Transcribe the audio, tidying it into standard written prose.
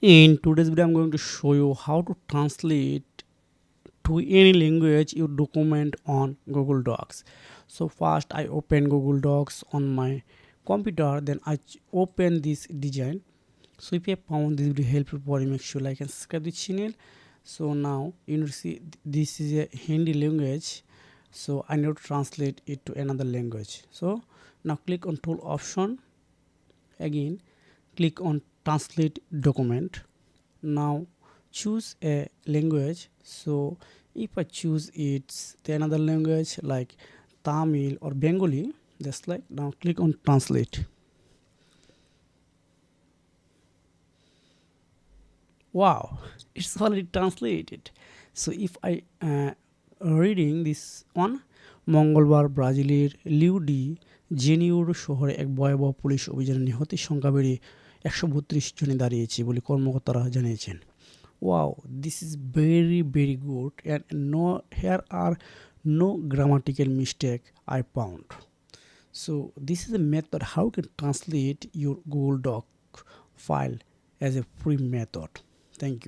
In today's video, I'm going to show you how to translate to any language your document on Google Docs. So first I open Google Docs on my computer, then open this design. So if you have found this video helpful for you, make sure like and subscribe the channel. So now you see this is a Hindi language, so I need to translate it to another language. So now click on tool option, again click on translate document. Now choose a language. So if I choose it's the another language like Tamil or Bengali, just like now click on translate. Wow, it's already translated. So if I reading this one, মঙ্গলবার ব্রাজিলের Liu D জেনিউর শহরে এক ভয়াবহ police অভিযানে নিহতের সংখ্যা বেড়ে ১৩২ জনে দাঁড়িয়েছে বলে কর্মকর্তারা জানিয়েছেন। Wow, this is very very good, and no here are no grammatical mistake I found. So this is a method how you can translate your Google Doc file as a free method. Thank you.